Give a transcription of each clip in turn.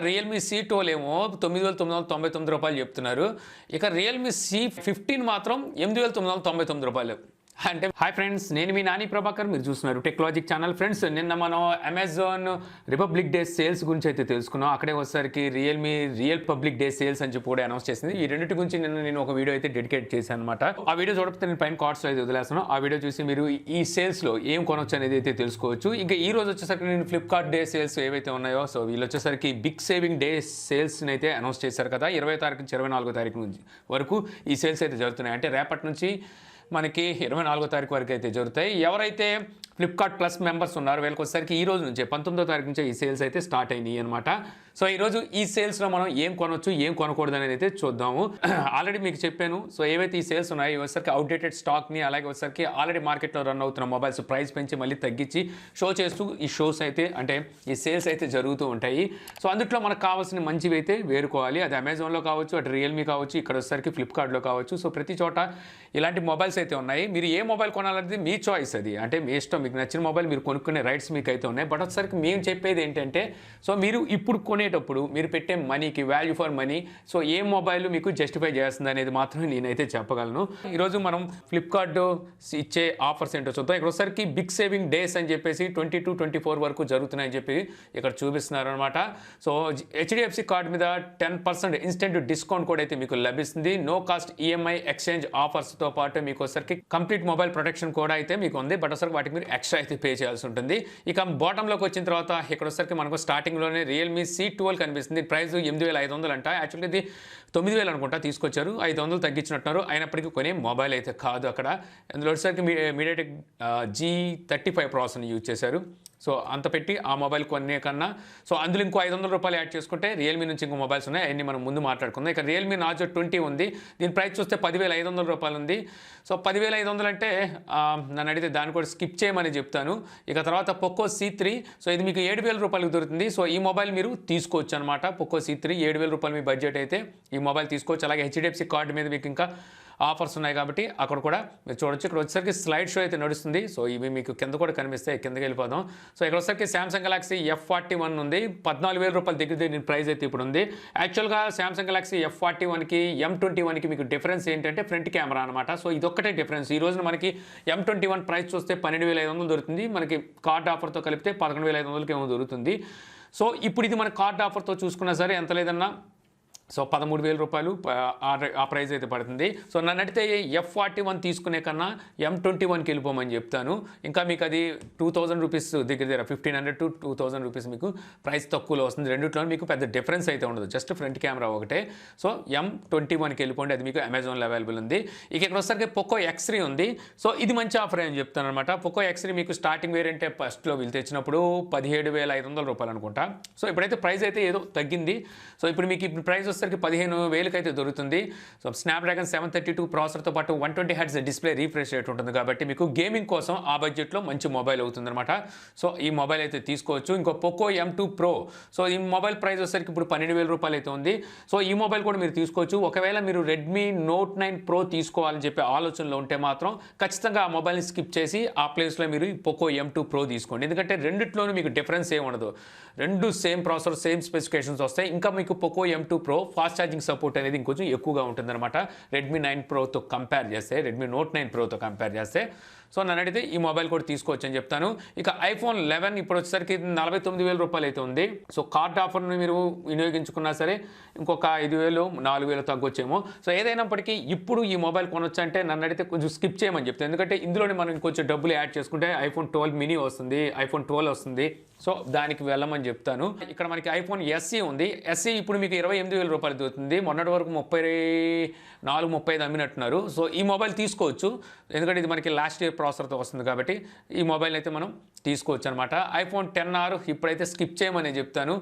Realme C12 ఏమో 9,999 రూపాయలు చెప్తున్నారు. ఇక రియల్మీ C15 మాత్రం 8,999 రూపాయలు. అంటే హాయ్ ఫ్రెండ్స్, నేను మీ నాని ప్రభాకర్, మీరు చూస్తున్నారు టెక్నాలజిక్ ఛానల్. ఫ్రెండ్స్, నిన్న మనం అమెజాన్ రిపబ్లిక్ డే సేల్స్ గురించి అయితే తెలుసుకున్నాం. అక్కడే వచ్చేసరికి Realme real public day sales అని చెప్పి కూడా అనౌన్స్ చేసింది. ఈ రెండింటి గురించి నేను ఒక వీడియో అయితే డెడికేట్ చేశాను అనమాట. ఆ వీడియో చూడకపోతే నేను పైన కార్డ్స్ అయితే వదిలేస్తాను. ఆ వీడియో చూసి మీరు ఈ సేల్స్లో ఏం కొనొచ్చు అనేది అయితే తెలుసుకోవచ్చు. ఇంకా ఈ రోజు వచ్చేసరికి నేను ఫ్లిప్కార్ట్ డే సేల్స్ ఏవైతే ఉన్నాయో, సో వీళ్ళు వచ్చేసరికి బిగ్ సేవింగ్ డే సేల్స్ అయితే అనౌన్స్ చేశారు కదా. 20వ తారీఖు నుంచి 24వ తారీఖు నుంచి వరకు ఈ సేల్స్ అయితే జరుగుతున్నాయి. అంటే రేపటి నుంచి మనకి 24వ తారీఖు వరకు అయితే జరుగుతాయి. ఎవరైతే ఫ్లిప్కార్ట్ ప్లస్ మెంబర్స్ ఉన్నారు వీళ్ళకి వచ్చేసరికి ఈ రోజు నుంచే 19వ తారీఖు నుంచే ఈ సేల్స్ అయితే స్టార్ట్ అయినాయి అనమాట. సో ఈరోజు ఈ సేల్స్లో మనం ఏం కొనవచ్చు, ఏం కొనకూడదు అనేది అయితే చూద్దాము. ఆల్రెడీ మీకు చెప్పాను. సో ఏవైతే ఈ సేల్స్ ఉన్నాయో వచ్చేసరికి అవుట్డేటెడ్ స్టాక్ని, అలాగే వచ్చేసరికి ఆల్రెడీ మార్కెట్లో రన్ అవుతున్న మొబైల్స్ ప్రైస్ పెంచి మళ్ళీ తగ్గించి షో చేస్తూ ఈ షోస్ అయితే అంటే ఈ సేల్స్ అయితే జరుగుతూ ఉంటాయి. సో అందుట్లో మనకు కావాల్సిన మంచివి అయితే వేరుకోవాలి. అది అమెజాన్లో కావచ్చు, అటు రియల్మీ కావచ్చు, ఇక్కడ వచ్చేసరికి ఫ్లిప్కార్ట్లో కావచ్చు. సో ప్రతి చోట ఇలాంటి మొబైల్స్ అయితే ఉన్నాయి. మీరు ఏ మొబైల్ కొనాలనేది మీ చాయిస్. అది అంటే మీ ఇష్టం. మీకు నచ్చిన మొబైల్ మీరు కొనుక్కునే రైట్స్ మీకు అయితే ఉన్నాయి. బట్ వచ్చేసరికి మేము చెప్పేది ఏంటంటే, సో మీరు ఇప్పుడు కొనేటప్పుడు మీరు పెట్టే మనీకి value for money, so A mobile మీకు జస్టిఫై చేస్తుంది అనేది మాత్రమే నేనైతే చెప్పగలను. ఈరోజు మనం ఫ్లిప్కార్ట్ ఇచ్చే ఆఫర్స్ ఏంటో చూద్దాం. ఇక్కడ వచ్చేసరికి బిగ్ సేవింగ్ డేస్ అని చెప్పేసి 22-24 వరకు జరుగుతున్నాయని చెప్పి ఇక్కడ చూపిస్తున్నారు అనమాట. సో HDFC కార్డ్ మీద 10% ఇన్స్టెంట్ డిస్కౌంట్ కూడా అయితే మీకు లభిస్తుంది. నో కాస్ట్ EMI ఎక్స్చేంజ్ ఆఫర్స్తో పాటు మీకు వచ్చేసరికి కంప్లీట్ మొబైల్ ప్రొటెక్షన్ కూడా అయితే మీకు ఉంది. బట్ వచ్చేసరికి వాటికి మీరు ఎక్స్ట్రా అయితే పే చేయాల్సి ఉంటుంది. ఇక బాటంలోకి వచ్చిన తర్వాత ఇక్కడ వచ్చేసరికి మనకు స్టార్టింగ్లోనే రియల్మీ C12 కనిపిస్తుంది. ప్రైస్ 8,500 అంట. యాక్చువల్గా ఇది 9,000 అనుకుంటా తీసుకొచ్చారు. 500 తగ్గించినట్టున్నారు. అయినప్పటికీ కొనే మొబైల్ అయితే కాదు అక్కడ. అందులో వచ్చేసరికి మీడియాటెక్ G35 ప్రాసెసర్ని యూజ్ చేశారు. సో అంత పెట్టి ఆ మొబైల్ కొనే కన్నా సో అందులో ఇంకో 500 రూపాయలు యాడ్ చేసుకుంటే రియల్మీ నుంచి ఇంకో మొబైల్స్ ఉన్నాయి. అవన్నీ మనం ముందు మాట్లాడుకుందాం. ఇక రియల్మీ నార్జో 20 ఉంది. దీని ప్రైస్ చూస్తే 10,500 రూపాయలు ఉంది. సో 10,500 అంటే నన్ను అడిగితే దాన్ని కూడా స్కిప్ చేయమని చెప్తాను. ఇక తర్వాత పోకో C3, సో ఇది మీకు 7,000 రూపాయలకు దొరుకుతుంది. సో ఈ మొబైల్ మీరు తీసుకోవచ్చు అనమాట. పోకో C3 7,000 రూపాయలు మీ బడ్జెట్ అయితే ఈ మొబైల్ తీసుకోవచ్చు. అలాగే HDFC కార్డు మీద మీకు ఇంకా ఆఫర్స్ ఉన్నాయి కాబట్టి అక్కడ కూడా మీరు చూడొచ్చు. ఇక్కడ వచ్చేసరికి స్లైడ్ షో అయితే నడుస్తుంది. సో ఇవి మీకు కింద కూడా కనిపిస్తాయి. కిందకి వెళ్ళిపోదాం. సో ఇక్కడ వచ్చేసరికి సామ్సంగ్ గెలాక్సీ F41 ఉంది. 14,000 రూపాయలు దగ్గర దీని ప్రైస్ అయితే ఇప్పుడు ఉంది. యాక్చువల్గా సామ్సంగ్ గెలాక్సీ F41కి M21కి మీకు డిఫరెన్స్ ఏంటంటే ఫ్రంట్ కెమెరా అనమాట. సో ఇదొక్కటే డిఫరెన్స్. ఈ రోజున మనకి M21 ప్రైస్ చూస్తే 12,500 దొరుకుతుంది. మనకి కార్డ్ ఆఫర్తో కలిపితే 11,500కి ఏమో దొరుకుతుంది. సో ఇప్పుడు ఇది మన కార్డ్ ఆఫర్తో చూసుకున్నా సరే ఎంత లేదన్నా సో 13,000 రూపాయలు ఆ ప్రైస్ అయితే పడుతుంది. సో నన్ను అడిగితే F41 తీసుకునే కన్నా M21కి వెళ్ళిపోమని చెప్తాను. ఇంకా మీకు అది 2,000 రూపీస్ దగ్గర 1,500 to 2,000 రూపీస్ మీకు ప్రైస్ తక్కువలో వస్తుంది. రెండిట్లో మీకు పెద్ద డిఫరెన్స్ అయితే ఉండదు. జస్ట్ ఫ్రంట్ కెమెరా ఒకటే. సో M21కి వెళ్ళిపోండి. అది మీకు అమెజాన్లో అవైలబుల్ ఉంది. ఇక ఇక్కడ వచ్చేసరికి పోకో X3 ఉంది. సో ఇది మంచి ఆఫర్ అని చెప్తాను అనమాట. పోకో X3 మీకు స్టార్టింగ్ వేరియంటే ఫస్ట్లో వీళ్ళు తెచ్చినప్పుడు 17,500 రూపాయలు అనుకుంటా. సో ఇప్పుడైతే ప్రైస్ అయితే ఏదో తగ్గింది. సో ఇప్పుడు మీకు ఇప్పుడు ప్రైస్ వచ్చేసరికి 15,000కి అయితే దొరుకుతుంది. సో స్నాప్డ్రాగన్ 732 ప్రాసెసర్తో పాటు 120 Hz డిస్ప్లే రీఫ్రెష్ రేట్ ఉంటుంది కాబట్టి మీకు గేమింగ్ కోసం ఆ బడ్జెట్లో మంచి మొబైల్ అవుతుంది అనమాట. సో ఈ మొబైల్ అయితే తీసుకోవచ్చు. ఇంకో పోకో M2 Pro, సో ఈ మొబైల్ ప్రైస్ వచ్చేసరికి ఇప్పుడు 12,000 రూపాయలు అయితే ఉంది. సో ఈ మొబైల్ కూడా మీరు తీసుకోవచ్చు. ఒకవేళ మీరు రెడ్మీ నోట్ 9 Pro తీసుకోవాలని చెప్పే ఆలోచనలో ఉంటే మాత్రం ఖచ్చితంగా ఆ మొబైల్ని స్కిప్ చేసి ఆ ప్లేస్లో మీరు పోకో M2 Pro తీసుకోండి. ఎందుకంటే రెండిట్లోనూ మీకు డిఫరెన్స్ ఏమి ఉండదు. రెండు సేమ్ ప్రాసెసర్, సేమ్ స్పెసిఫికేషన్స్ వస్తాయి. ఇంకా మీకు Poco M2 Pro fast charging support అనేది ఇంకొంచెం ఎక్కువగా ఉంటుందన్నమాట. రెడ్మీ 9 Proతో కంపేర్ చేస్తే, రెడ్మీ నోట్ 9 Proతో కంపేర్ చేస్తే. సో నన్ను అడిగితే ఈ మొబైల్ కూడా తీసుకోవచ్చు అని చెప్తాను. ఇక iPhone 11 ఇప్పుడు వచ్చేసరికి 49,000 రూపాయలు అయితే ఉంది. సో కార్డ్ ఆఫర్ని మీరు వినియోగించుకున్నా సరే ఇంకొక 5,000, 4,000 తగ్గొచ్చేమో. సో ఏదైనప్పటికీ ఇప్పుడు ఈ మొబైల్ కొనొచ్చు అంటే నన్ను అడిగితే కొంచెం స్కిప్ చేయమని చెప్తాను. ఎందుకంటే ఇందులోనే మనం ఇంకొంచెం డబ్బులు యాడ్ చేసుకుంటే iPhone 12 mini వస్తుంది, iPhone 12 వస్తుంది. సో దానికి వెళ్ళమని చెప్తాను. ఇక్కడ మనకి iPhone SE ఉంది. SE ఇప్పుడు మీకు 28,000 రూపాయలు దొరుకుతుంది. మొన్నటి వరకు 34, 35 అమ్మినట్టున్నారు. సో ఈ మొబైల్ తీసుకోవచ్చు. ఎందుకంటే ఇది మనకి లాస్ట్ ఇయర్ ప్రాసెసర్తో వస్తుంది కాబట్టి ఈ మొబైల్ అయితే మనం తీసుకోవచ్చు అనమాట. iPhone 10R ఇప్పుడైతే స్కిప్ చేయమని చెప్తాను.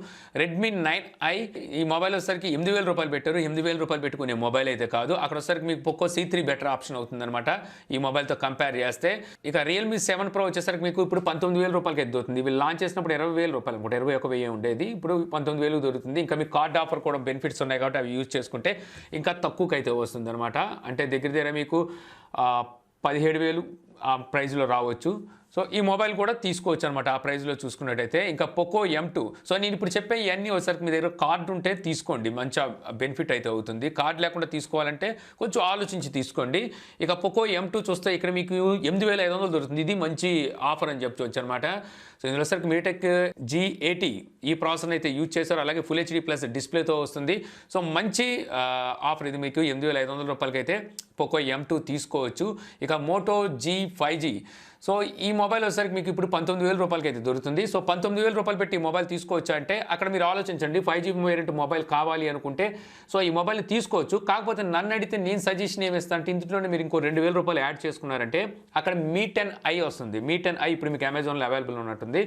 రెడ్మీ 9i ఈ మొబైల్ వచ్చేసరికి 8,000 రూపాయలు పెట్టారు. 8,000 రూపాయలు పెట్టుకునే మొబైల్ అయితే కాదు. అక్కడ వచ్చేసరికి మీకు పోకో C3 బెటర్ ఆప్షన్ అవుతుందన్నమాట ఈ మొబైల్తో కంపేర్ చేస్తే. ఇక రియల్మీ 7 Pro వచ్చేసరికి మీకు ఇప్పుడు 19,000 రూపాయలకి అయితే దొరుకుతుంది. వీళ్ళు లాంచ్ చేసినప్పుడు 20,000 రూపాయలు అనుకుంటే 21,000 ఉండేది. ఇప్పుడు 19,000 దొరుకుతుంది. ఇంకా మీకు కార్డ్ ఆఫర్ కూడా బెనిఫిట్స్ ఉన్నాయి కాబట్టి అవి యూజ్ చేసుకుంటే ఇంకా తక్కువకి అయితే వస్తుంది అనమాట. అంటే దగ్గర మీకు 17,000 ఆ ప్రైజ్లో రావచ్చు. సో ఈ మొబైల్ కూడా తీసుకోవచ్చు అనమాట ఆ ప్రైస్లో చూసుకున్నట్టయితే. ఇంకా పోకో M2. సో నేను ఇప్పుడు చెప్పే ఇవన్నీ ఒకసారి మీ దగ్గర కార్డు ఉంటే తీసుకోండి, మంచి బెనిఫిట్ అయితే అవుతుంది. కార్డు లేకుండా తీసుకోవాలంటే కొంచెం ఆలోచించి తీసుకోండి. ఇక పోకో M2 చూస్తే ఇక్కడ మీకు 8500 దొరుకుతుంది. ఇది మంచి ఆఫర్ అని చెప్పుకోవచ్చు అనమాట. సో ఇందులో సరికి మీటెక్ G80 ఈ ప్రాసెసర్ అయితే యూజ్ చేశారు. అలాగే ఫుల్ HD ప్లస్ డిస్ప్లేతో వస్తుంది. సో మంచి ఆఫర్ ఇది, మీకు 8500 రూపాయలకి అయితే పోకో M2 తీసుకోవచ్చు. ఇక మోటో G5G. సో ఈ మొబైల్ వచ్చేసరికి మీకు ఇప్పుడు 19,000 రూపాయలకి అయితే దొరుకుతుంది. సో 19,000 రూపాయలు పెట్టి ఈ మొబైల్ తీసుకోవచ్చు అంటే అక్కడ మీరు ఆలోచించండి, 5G వేరియంట్ మొబైల్ కావాలి అనుకుంటే సో ఈ మొబైల్ని తీసుకోవచ్చు. కాకపోతే నన్ను అడిగితే నేను సజెషన్ ఏమి ఇస్తాను అంటే ఇందులోనే మీరు ఇంకో 2,000 రూపాయలు యాడ్ చేసుకున్నారంటే అక్కడ Mi 10i వస్తుంది. Mi 10i ఇప్పుడు మీకు అమెజాన్లో అవైలబుల్ ఉన్నట్టుంది.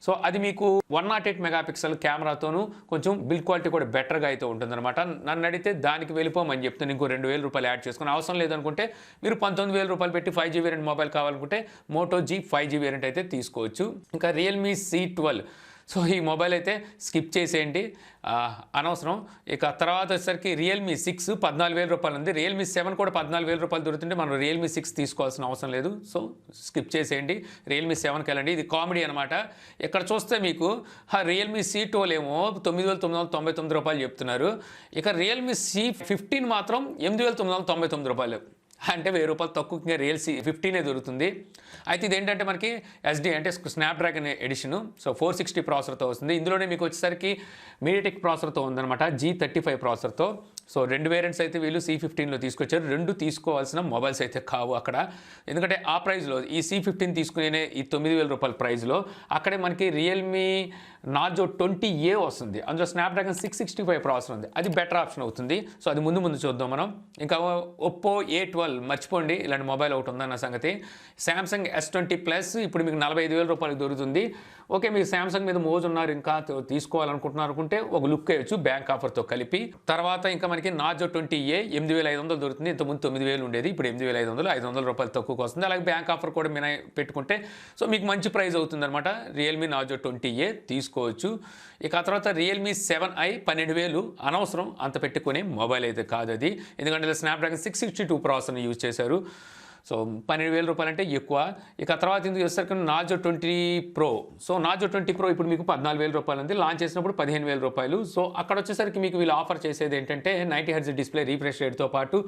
సో అది మీకు 108 మెగాపిక్సెల్ కెమెరాతోనూ కొంచెం బిల్డ్ క్వాలిటీ కూడా బెటర్గా అయితే ఉంటుందన్నమాట. నన్ను అడిగితే దానికి వెళ్ళిపోమని చెప్తాను. ఇంకో 2,000 రూపాయలు యాడ్ చేసుకుని అవసరం లేదనుకుంటే మీరు 19,000 రూపాయలు పెట్టి 5G వేరియంట్ మొబైల్ కావాలనుకుంటే మోటో G5G వేరియంట్ అయితే తీసుకోవచ్చు. ఇంకా రియల్మీ C12. సో ఈ మొబైల్ అయితే స్కిప్ చేసేయండి, అనవసరం. ఇక తర్వాత వచ్చేసరికి రియల్మీ 6 14,000 రూపాయలు ఉంది. రియల్మీ 7 కూడా 14,000 రూపాయలు దొరుకుతుంటే మనం రియల్మీ 6 తీసుకోవాల్సిన అవసరం లేదు. సో స్కిప్ చేసేయండి, రియల్మీ 7కి వెళ్ళండి. ఇది కామెడీ అనమాట. ఇక్కడ చూస్తే మీకు రియల్మీ C12 ఏమో 9,999 రూపాయలు చెప్తున్నారు. ఇక రియల్మీ C15 మాత్రం 8,999 రూపాయలు. అంటే 1000 రూపాయలు తక్కువగా రియల్ C15 దొరుకుతుంది. అయితే ఇదేంటంటే మనకి SD అంటే స్నాప్డ్రాగన్ ఎడిషన్. సో 460 ప్రాసెసర్తో వస్తుంది. ఇందులోనే మీకు వచ్చేసరికి మీడియాటెక్ ప్రాసెసర్తో ఉందన్నమాట, G35 ప్రాసెసర్తో. సో 2 వేరియంట్స్ అయితే వీళ్ళు C15లో తీసుకొచ్చారు. 2 తీసుకోవాల్సిన మొబైల్స్ అయితే కావు అక్కడ. ఎందుకంటే ఆ ప్రైస్లో ఈ C15 తీసుకునే ఈ 9,000 రూపాయల ప్రైస్లో అక్కడే మనకి రియల్మీ నార్జో 20A వస్తుంది. అందులో స్నాప్డ్రాగన్ 665 ప్రాసెసర్ ఉంది. అది బెటర్ ఆప్షన్ అవుతుంది. సో అది ముందు చూద్దాం మనం. ఇంకా ఒప్పో A12 మర్చిపోండి, ఇలాంటి మొబైల్ ఒకటి ఉందన్న సంగతి. శాంసంగ్ S20 ప్లస్ ఇప్పుడు మీకు 45,000 రూపాయలకు దొరుకుతుంది. ఓకే, మీకు శాంసంగ్ మీద మోజు ఉన్నారు, ఇంకా తీసుకోవాలనుకుంటున్నారు అనుకుంటే ఒక లుక్ వేయచ్చు బ్యాంక్ ఆఫర్తో కలిపి. తర్వాత ఇంకా మనకి నార్జో 20A 8,500 దొరుకుతుంది. ఇంతకుముందు 9,000 ఉండేది, ఇప్పుడు 8,500, 500 రూపాయలు తక్కువకి వస్తుంది. అలాగే బ్యాంక్ ఆఫర్ కూడా మీరు పెట్టుకుంటే సో మీకు మంచి ప్రైస్ అవుతుంది అనమాట. రియల్మీ నార్జో 20A తీసుకోవచ్చు. ఇక ఆ తర్వాత రియల్మీ 7i 12,000 అనవసరం, అంత పెట్టుకునే మొబైల్ అయితే కాదు అది. ఎందుకంటే స్నాప్డ్రాగన్ 662 ప్రాసెసర్ని యూజ్ చేశారు. సో 12,000 రూపాయలు అంటే ఎక్కువ. ఇక తర్వాత ఇందుకు వచ్చేసరికి Narzo 20 Pro. So Narzo 20 Pro ఇప్పుడు మీకు 14,000 రూపాయలు ఉంది. లాంచ్ చేసినప్పుడు 15,000 రూపాయలు. సో అక్కడ వచ్చేసరికి మీకు వీళ్ళు ఆఫర్ చేసేది ఏంటంటే 90 Hz డిస్ప్లే రీఫ్రెష్ రేట్తో పాటు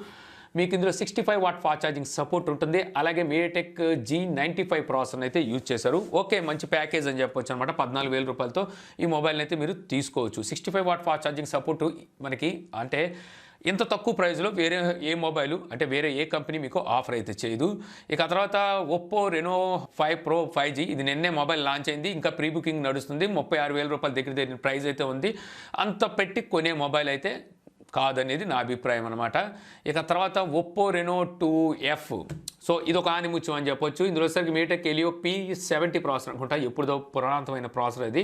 మీకు ఇందులో 65 వాట్ ఫాస్ట్ ఛార్జింగ్ సపోర్ట్ ఉంటుంది. అలాగే మీడియాటెక్ G95 ప్రాసెసర్ అయితే యూజ్ చేశారు. ఓకే, మంచి ప్యాకేజ్ అని చెప్పొచ్చు అనమాట. 14,000 రూపాయలతో ఈ మొబైల్ని అయితే మీరు తీసుకోవచ్చు. 65 వాట్ ఫాస్ట్ ఛార్జింగ్ సపోర్టు మనకి అంటే ఇంత తక్కువ ప్రైస్లో వేరే ఏ మొబైలు అంటే వేరే ఏ కంపెనీ మీకు ఆఫర్ అయితే చేయదు. ఇక తర్వాత ఒప్పో రెనో 5 Pro 5G ఇది నిన్నే మొబైల్ లాంచ్ అయింది. ఇంకా ప్రీ బుకింగ్ నడుస్తుంది. 36,000 రూపాయల దగ్గర ప్రైస్ అయితే ఉంది. అంత పెట్టి కొనే మొబైల్ అయితే కాదనేది నా అభిప్రాయం అనమాట. ఇక తర్వాత ఒప్పో రెనో 2F. సో ఇది ఒక ఆనిముత్యం అని చెప్పొచ్చు. ఇందులో సరికి మీటెక్ ఎలియో P70 ప్రాసెసర్ అనుకుంటా, ఎప్పుడుదో పురాతనమైన ప్రాసెసర్ అది.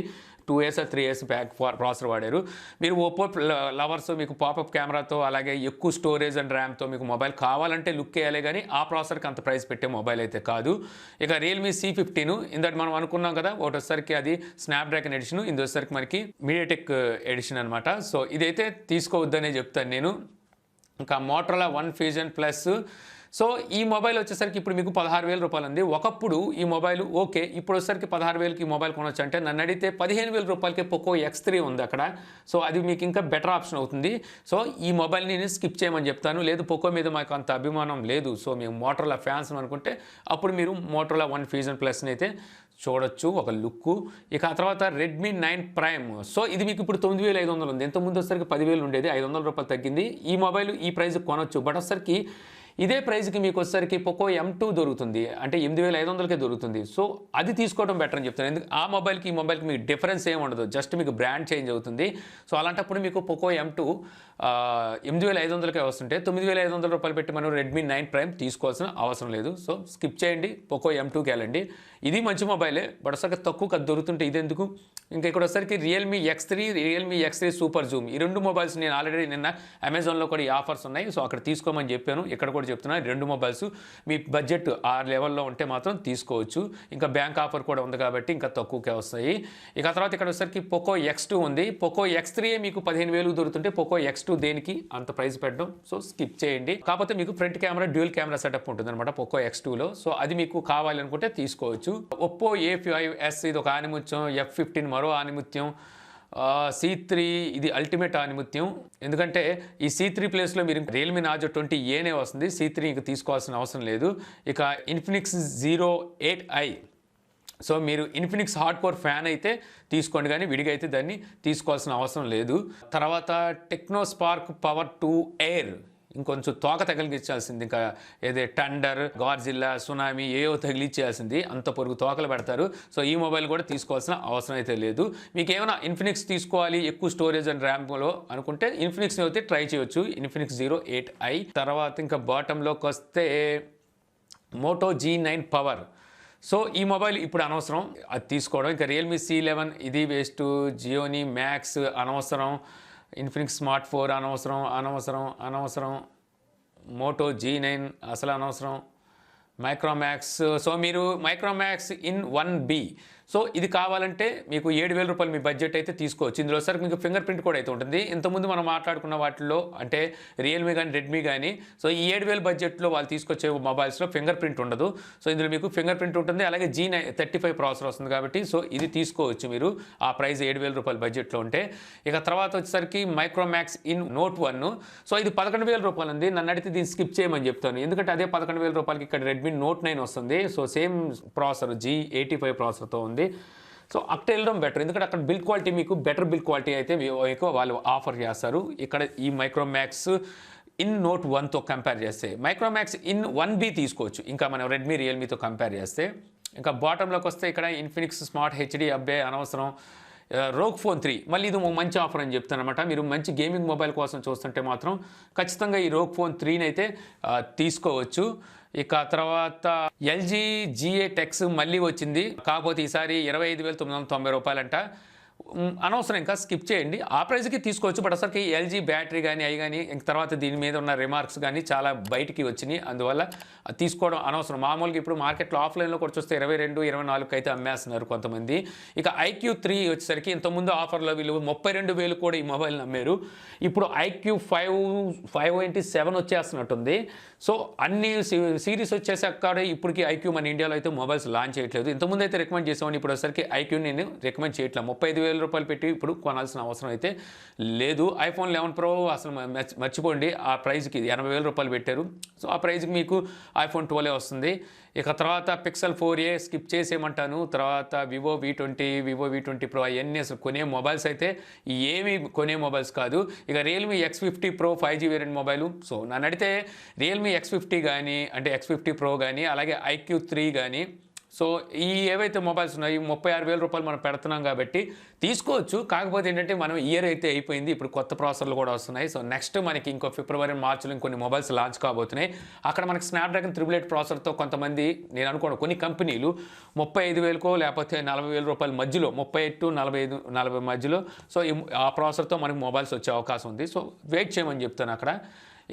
2 years 3 years బ్యాక్ ప్రాసెసర్ వాడారు. మీరు ఒప్పో లవర్స్ మీకు పాపప్ కెమెరాతో అలాగే ఎక్కువ స్టోరేజ్ అండ్ ర్యామ్తో మీకు మొబైల్ కావాలంటే లుక్ వేయాలి, కానీ ఆ ప్రాసెసర్కి అంత ప్రైస్ పెట్టే మొబైల్ అయితే కాదు. ఇక రియల్మీ C15 ఇందాక మనం అనుకున్నాం కదా, ఒకటి వచ్చేసరికి అది స్నాప్డ్రాగన్ ఎడిషన్, ఇది వచ్చేసరికి మనకి మీడియాటెక్ ఎడిషన్ అనమాట. సో ఇదైతే తీసుకోవద్దనే చెప్తాను నేను. ఇంకా Motorola One Fusion plus. So ఈ మొబైల్ వచ్చేసరికి ఇప్పుడు మీకు 16,000 రూపాయలు ఉంది. ఒకప్పుడు ఈ మొబైల్ ఓకే, ఇప్పుడు వచ్చేసరికి 16,000కి ఈ మొబైల్ కొనొచ్చు అంటే నన్ను అడిగితే 15,000 రూపాయలకి పోకో X3 ఉంది అక్కడ. సో అది మీకు ఇంకా బెటర్ ఆప్షన్ అవుతుంది. సో ఈ మొబైల్ని నేను స్కిప్ చేయమని చెప్తాను. లేదు పోకో మీద మాకు అంత అభిమానం లేదు, సో మేము మోటరోలా ఫ్యాన్స్ అనుకుంటే అప్పుడు మీరు మోటరోలా One Fusion ప్లస్ని అయితే చూడొచ్చు, ఒక లుక్. ఇక ఆ తర్వాత రెడ్మీ 9 ప్రైమ్. సో ఇది మీకు ఇప్పుడు 9,500 ఉంది. ఎంతకుముందు వచ్చేసరికి 10,000 ఉండేది, 500 రూపాయలు తగ్గింది. ఈ మొబైల్ ఈ ప్రైస్ కొనొచ్చు. బట్ వచ్చేసరికి ఇదే ప్రైస్కి మీకు వచ్చేసరికి పోకో M2 దొరుకుతుంది, అంటే 8,500కే దొరుకుతుంది. సో అది తీసుకోవడం బెటర్ అని చెప్తాను. ఎందుకు ఆ మొబైల్కి ఈ మొబైల్కి మీకు డిఫరెన్స్ ఏమి ఉండదు, జస్ట్ మీకు బ్రాండ్ చేంజ్ అవుతుంది. సో అలాంటప్పుడు మీకు పోకో M2 8,500కే వస్తుంటే 9,500 రూపాయలు పెట్టి మనం రెడ్మీ 9 ప్రైమ్ తీసుకోవాల్సిన అవసరం లేదు. సో స్కిప్ చేయండి, పోకో M2కి వెళ్ళండి. ఇది మంచి మొబైలే, బట్ అసలు తక్కువ దొరుకుతుంటే ఇదెందుకు. ఇంకా ఇక్కడ వచ్చేసరికి Realme X three super Zoom. ఈ రెండు మొబైల్స్ నేను ఆల్రెడీ నిన్న అమెజాన్లో కూడా ఈ ఆఫర్స్ ఉన్నాయి. సో అక్కడ తీసుకోమని చెప్పాను. ఇక్కడ కూడా చెప్తున్నాను, రెండు మొబైల్స్ మీ బడ్జెట్ ఆ లెవెల్లో ఉంటే మాత్రం తీసుకోవచ్చు. ఇంకా బ్యాంక్ ఆఫర్ కూడా ఉంది కాబట్టి ఇంకా తక్కువకే వస్తాయి. ఇక తర్వాత ఇక్కడ వచ్చేసరికి పోకో X2 ఉంది. పోకో X3 మీకు 15,000 దొరుకుతుంటే పోకో X2 దేనికి అంత ప్రైస్ పెట్టడం, సో స్కిప్ చేయండి. కాకపోతే మీకు front camera dual camera setup ఉంటుంది అనమాట పోకో X2లో. సో అది మీకు కావాలనుకుంటే తీసుకోవచ్చు. ఒప్పో A5s ఇది ఒక ఆనిముత్యం, F15 మరో ఆనిముత్యం, C3 ఇది అల్టిమేట్ ఆనిముత్యం. ఎందుకంటే ఈ C3 ప్లేస్లో మీరు రియల్మీ నార్జో 20Aనే వస్తుంది. C3 ఇంక తీసుకోవాల్సిన అవసరం లేదు. ఇక ఇన్ఫినిక్స్ 08i, సో మీరు ఇన్ఫినిక్స్ హార్డ్ కోర్ ఫ్యాన్ అయితే తీసుకోండి, కానీ విడిగా అయితే దాన్ని తీసుకోవాల్సిన అవసరం లేదు. తర్వాత టెక్నో స్పార్క్ పవర్ 2 ఎయిర్ ఇంకొంచెం తోక తగిలించాల్సింది. ఇంకా ఏదే టండర్, గార్జిల్లా, సునామీ ఏవో తగిలించేయాల్సింది, అంత పొరుగు తోకలు పెడతారు. సో ఈ మొబైల్ కూడా తీసుకోవాల్సిన అవసరం అయితే లేదు. మీకు ఏమైనా ఇన్ఫినిక్స్ తీసుకోవాలి ఎక్కువ స్టోరేజ్ అండ్ ర్యామ్లో అనుకుంటే ఇన్ఫినిక్స్ అయితే ట్రై చేయొచ్చు, ఇన్ఫినిక్స్ 08i. తర్వాత ఇంకా బాటంలోకి వస్తే మోటో G9 పవర్. సో ఈ మొబైల్ ఇప్పుడు అనవసరం అది తీసుకోవడం. ఇంకా రియల్మీ C11 ఇది వేస్ట్, జియోని మ్యాక్స్ అనవసరం, ఇన్ఫినిక్స్ స్మార్ట్ 4 అనవసరం, మోటో G9 అసలు అనవసరం, మైక్రోమ్యాక్స్. సో మీరు మైక్రోమ్యాక్స్ ఇన్ 1B, సో ఇది కావాలంటే మీకు 7,000 రూపాయలు మీ బడ్జెట్ అయితే తీసుకోవచ్చు. ఇందులో సరికి మీకు ఫింగర్ ప్రింట్ కూడా అయితే ఉంటుంది. ఇంతకుముందు మనం మాట్లాడుకున్న వాటిల్లో అంటే రియల్మీ కానీ రెడ్మీ కానీ, సో ఈ 7,000 బడ్జెట్లో వాళ్ళు తీసుకొచ్చే మొబైల్స్లో ఫింగర్ ప్రింట్ ఉండదు. సో ఇందులో మీకు ఫింగర్ ప్రింట్ ఉంటుంది, అలాగే G35 ప్రాసెసర్ వస్తుంది కాబట్టి సో ఇది తీసుకోవచ్చు మీరు ఆ ప్రైస్ 7,000 రూపాయల బడ్జెట్లో ఉంటే. ఇక తర్వాత వచ్చేసరికి మైక్రోమ్యాక్స్ ఇన్ నోట్ 1, సో ఇది 11,000 రూపాయలు ఉంది. నన్ను అడిగితే దీన్ని స్కిప్ చేయమని చెప్తాను, ఎందుకంటే అదే 11,000 రూపాయలకి ఇక్కడ రెడ్మీ నోట్ 9 వస్తుంది. సో సేమ్ ప్రాసెసర్ G85 ప్రాసెసర్తో ఉంది. సో అక్కడ వెళ్ళడం బెటర్, ఎందుకంటే అక్కడ బిల్డ్ క్వాలిటీ మీకు బెటర్ బిల్డ్ క్వాలిటీ అయితే ఎక్కువ వాళ్ళు ఆఫర్ చేస్తారు. ఇక్కడ ఈ మైక్రోమ్యాక్స్ ఇన్ నోట్ 1తో కంపేర్ చేస్తే మైక్రోమ్యాక్స్ ఇన్ 1B తీసుకోవచ్చు, ఇంకా మనం రెడ్మీ రియల్మీతో కంపేర్ చేస్తే. ఇంకా బాటంలోకి వస్తే ఇక్కడ ఇన్ఫినిక్స్ స్మార్ట్ హెచ్డి అబ్బే అనవసరం, రోగ్ ఫోన్ 3 మళ్ళీ ఇది మంచి ఆఫర్ అని చెప్తాను అనమాట. మీరు మంచి గేమింగ్ మొబైల్ కోసం చూస్తుంటే మాత్రం ఖచ్చితంగా ఈ రోగ్ ఫోన్ 3 అయితే తీసుకోవచ్చు. ఇక తర్వాత LG G8X మళ్ళీ వచ్చింది, కాకపోతే ఈసారి 25,990 రూపాయలంట. అనవసరం, ఇంకా స్కిప్ చేయండి. ఆ ప్రైస్కి తీసుకోవచ్చు, బట్ అసలుకి LG బ్యాటరీ కానీ అవి కానీ ఇంక తర్వాత దీని మీద ఉన్న రిమార్క్స్ కానీ చాలా బయటికి వచ్చినాయి, అందువల్ల తీసుకోవడం అనవసరం. మామూలుగా ఇప్పుడు మార్కెట్లో ఆఫ్లైన్లో కూడా చూస్తే 22, 24 అయితే అమ్మేస్తున్నారు కొంతమంది. ఇక IQ3 వచ్చేసరికి ఇంతకుముందు ఆఫర్లో వీళ్ళు 32,000 కూడా ఈ మొబైల్ అమ్మారు. ఇప్పుడు IQ7 వచ్చేస్తున్నట్టుంది. సో అన్ని సిరీస్ వచ్చేసాక ఇప్పటికి IQ మన ఇండియాలో అయితే మొబైల్స్ లాంచ్ చేయట్లేదు. ఇంతకుముందు అయితే రికమెండ్ చేసామని, ఇప్పుడు వచ్చేసరికి IQ నేను రికమెండ్ చేయట్లేదు. 35,000 రూపాయలు పెట్టి ఇప్పుడు కొనాల్సిన అవసరం అయితే లేదు. iPhone 11 Pro అసలు మర్చిపోండి, ఆ ప్రైస్కి 80,000 రూపాయలు పెట్టారు. సో ఆ ప్రైస్కి మీకు iPhone 12 వస్తుంది. ఇక తర్వాత Pixel 4a స్కిప్ చేసేయమంటాను. తర్వాత వివో V20 Pro అవన్నీ అసలు కొనే మొబైల్స్ అయితే ఏమి కొనే మొబైల్స్ కాదు. ఇక Realme X50 Pro 5G variant mobile. So నన్ను అడిగితే రియల్మీ X50 కానీ అంటే X50 Pro కానీ అలాగే IQ3 కానీ, సో ఈ ఏవైతే మొబైల్స్ ఉన్నాయో 36,000 రూపాయలు మనం పెడుతున్నాం కాబట్టి తీసుకోవచ్చు. కాకపోతే ఏంటంటే మనం ఇయర్ అయితే అయిపోయింది, ఇప్పుడు కొత్త ప్రాసెసర్లు కూడా వస్తున్నాయి. సో నెక్స్ట్ మనకి ఇంకో ఫిబ్రవరి మార్చిలో ఇంకొన్ని మొబైల్స్ లాంచ్ కాబోతున్నాయి. అక్కడ మనకి స్నాప్డ్రాగన్ 888 ప్రాసెసర్తో కొంతమంది, నేను అనుకోను కొన్ని కంపెనీలు 35,000కో లేకపోతే 40,000 రూపాయల మధ్యలో, 38 to 40 మధ్యలో, సో ఆ ప్రాసెసర్తో మనకి మొబైల్స్ వచ్చే అవకాశం ఉంది. సో వెయిట్ చేయమని చెప్తాను అక్కడ.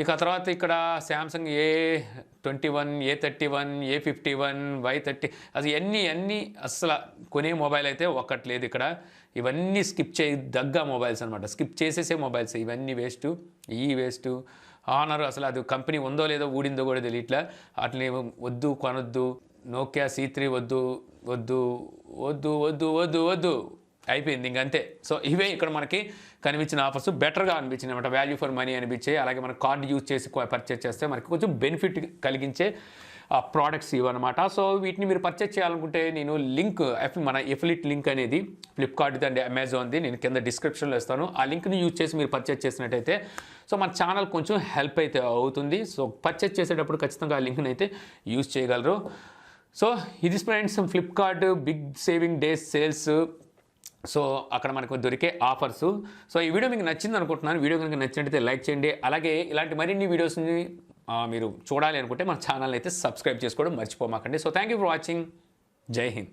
ఇక తర్వాత ఇక్కడ Samsung A21, A31, A51, Y30 అది అన్నీ అసలు కొనే మొబైల్ అయితే ఒక్కట్లేదు ఇక్కడ. ఇవన్నీ స్కిప్ చేయదగ్గ మొబైల్స్ అనమాట, స్కిప్ చేసేసే మొబైల్స్. ఇవన్నీ వేస్ట్, వేస్ట్. ఆనర్ అసలు అది కంపెనీ ఉందో లేదో ఊడిందో కూడా తెలియట్లా. అట్లనే వద్దు, కొనొద్దు. నోకియా C3 వద్దు అయిపోయింది ఇంకంతే. సో ఇవే ఇక్కడ మనకి కనిపించిన ఆఫర్స్, బెటర్గా అనిపించింది అనమాట, వాల్యూ ఫర్ మనీ అనిపించాయి. అలాగే మన కార్డు యూజ్ చేసి పర్చేస్ చేస్తే మనకి కొంచెం బెనిఫిట్ కలిగించే ప్రోడక్ట్స్ ఇవన్నమాట. సో వీటిని మీరు పర్చేస్ చేయాలనుకుంటే నేను లింక్, మన ఎఫిలియేట్ లింక్ అనేది ఫ్లిప్కార్ట్ది అండ్ అమెజాన్ది నేను కింద డిస్క్రిప్షన్లో ఇస్తాను. ఆ లింక్ని యూజ్ చేసి మీరు పర్చేస్ చేసినట్టయితే సో మన ఛానల్ కొంచెం హెల్ప్ అయితే అవుతుంది. సో పర్చేస్ చేసేటప్పుడు ఖచ్చితంగా ఆ లింక్ని అయితే యూజ్ చేయగలరు. సో ఇది friends Flipkart big saving days sales. So అక్కడ మనకు దొరికే ఆఫర్స్. సో ఈ వీడియో మీకు నచ్చింది అనుకుంటున్నాను. వీడియో కనుక నచ్చినట్టయితే లైక్ చేయండి. అలాగే ఇలాంటి మరిన్ని వీడియోస్ని మీరు చూడాలి అనుకుంటే మన ఛానల్ అయితే సబ్స్క్రైబ్ చేసుకోవడం మర్చిపోమాకండి. So thank you for watching. జై హింద్.